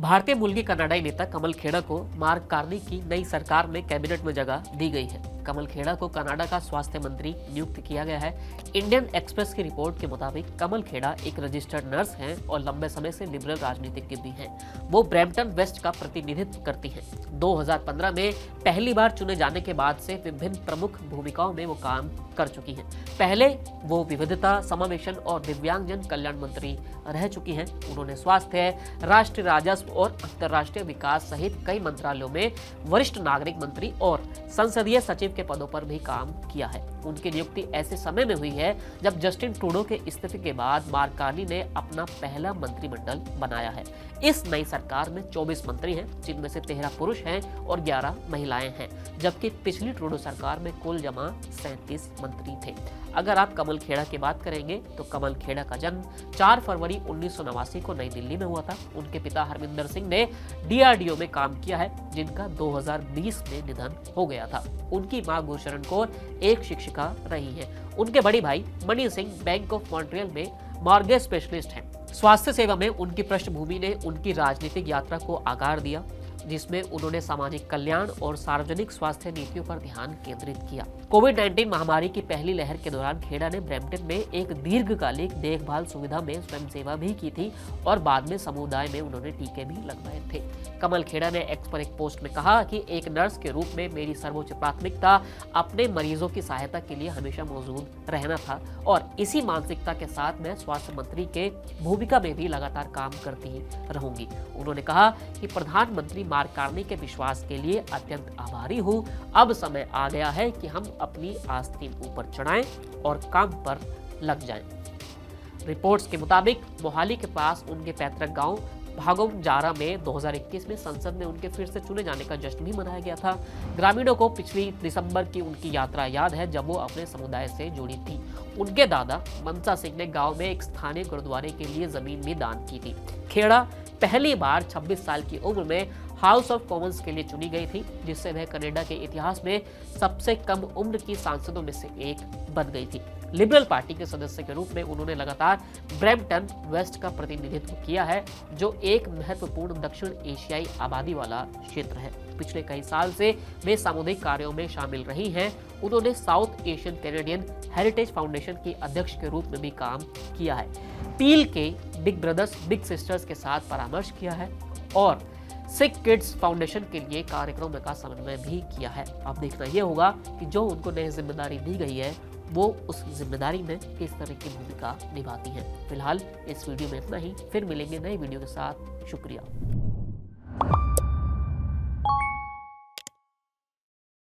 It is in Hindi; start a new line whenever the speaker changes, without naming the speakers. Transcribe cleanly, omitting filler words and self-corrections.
भारतीय मूल के कनाडाई नेता कमल खेड़ा को मार्क कार्नी की नई सरकार में कैबिनेट में जगह दी गई है। कमल खेड़ा को कनाडा का स्वास्थ्य मंत्री नियुक्त किया गया है। इंडियन एक्सप्रेस की रिपोर्ट के मुताबिक कमल खेड़ा एक रजिस्टर्ड नर्स हैं और लंबे समय से लिबरल राजनीतिज्ञ भी हैं। वो ब्रैम्पटन वेस्ट का प्रतिनिधित्व करती हैं। 2015 में पहली बार चुने जाने के बाद से विभिन्न प्रमुख भूमिकाओं में वो काम कर चुकी हैं। पहले वो विविधता, समावेशन और दिव्यांगजन कल्याण मंत्री रह चुकी हैं। उन्होंने स्वास्थ्य, राष्ट्रीय राजस्व और अंतर्राष्ट्रीय विकास सहित कई मंत्रालयों में वरिष्ठ नागरिक मंत्री और संसदीय सचिव के पदों पर भी काम किया है। उनकी नियुक्ति ऐसे समय में हुई है जब जस्टिन ट्रूडो के इस्तीफे के बाद मार्क कार्नी ने अपना पहला मंत्रिमंडल बनाया है। इस नई सरकार में 24 मंत्री हैं, जिनमें से 13 पुरुष हैं और 11 महिलाएं हैं, जबकि पिछली ट्रूडो सरकार में कुल जमा 37 मंत्री थे। अगर आप कमल खेड़ा की बात करेंगे तो कमल खेड़ा का जन्म 4 फरवरी 1989 को नई दिल्ली में हुआ था। उनके पिता हरमिंदर सिंह ने DRDO में काम किया है, जिनका 2020 में निधन हो गया था। उनकी मां गुरशरण कौर एक शिक्षिका रही है। उनके बड़े भाई मणि सिंह बैंक ऑफ मॉन्ट्रियल में मॉर्गेज स्पेशलिस्ट हैं। स्वास्थ्य सेवा में उनकी पृष्ठभूमि ने उनकी राजनीतिक यात्रा को आकार दिया, जिसमें उन्होंने सामाजिक कल्याण और सार्वजनिक स्वास्थ्य नीतियों पर ध्यान केंद्रित किया। कोविड-19 महामारी की पहली लहर के दौरान खेड़ा ने ब्रैम्पटन में एक दीर्घकालिक देखभाल सुविधा में स्वयं सेवा भी की थी और बाद में समुदाय में उन्होंने टीके भी लगवाए थे। कमल खेड़ा ने एक्स पर एक पोस्ट में कहा कि एक नर्स के रूप में मेरी सर्वोच्च प्राथमिकता अपने मरीजों की सहायता के लिए हमेशा मौजूद रहना था और इसी मानसिकता के साथ मैं स्वास्थ्य मंत्री के भूमिका में भी लगातार काम करती ही रहूंगी। उन्होंने कहा कि प्रधानमंत्री मार्क कार्नी के विश्वास के लिए अत्यंत आभारी हूं। अब समय आ गया है कि हम अपनी आस्तीन ऊपर चढ़ाएं और काम पर लग जाएं। रिपोर्ट्स के मुताबिक मोहाली के पास उनके पैतृक गांव भागोम जारा में 2021 में संसद में उनके फिर से चुने जाने का जश्न भी मनाया गया था। ग्रामीणों को पिछली दिसंबर की उनकी यात्रा याद है, जब वो अपने समुदाय से जुड़ी थी। उनके दादा मनसा सिंह ने गांव में एक स्थानीय गुरुद्वारे के लिए जमीन भी दान की थी। खेड़ा पहली बार 26 साल की उम्र में हाउस ऑफ कॉमन्स के लिए चुनी गई थी, जिससे वह कनाडा के इतिहास में सबसे कम उम्र की सांसदों में से एक बन गई थी। लिबरल पार्टी के सदस्य के रूप में उन्होंने लगातार ब्रैम्पटन वेस्ट का प्रतिनिधित्व किया है, जो एक महत्वपूर्ण दक्षिण एशियाई आबादी वाला क्षेत्र है। पिछले कई साल से वे सामुदायिक कार्यों में शामिल रही हैं। उन्होंने south Asian Canadian heritage foundation की अध्यक्ष के रूप में भी काम किया है। पील के बिग ब्रदर्स बिग सिस्टर्स के साथ परामर्श किया है और सिक किड्स फाउंडेशन के लिए कार्यक्रमों का समन्वय भी किया है। अब देखना यह होगा कि जो उनको नई जिम्मेदारी दी गई है वो उस जिम्मेदारी में किस तरह की भूमिका निभाती हैं। फिलहाल इस वीडियो में इतना ही, फिर मिलेंगे नए वीडियो के साथ। शुक्रिया।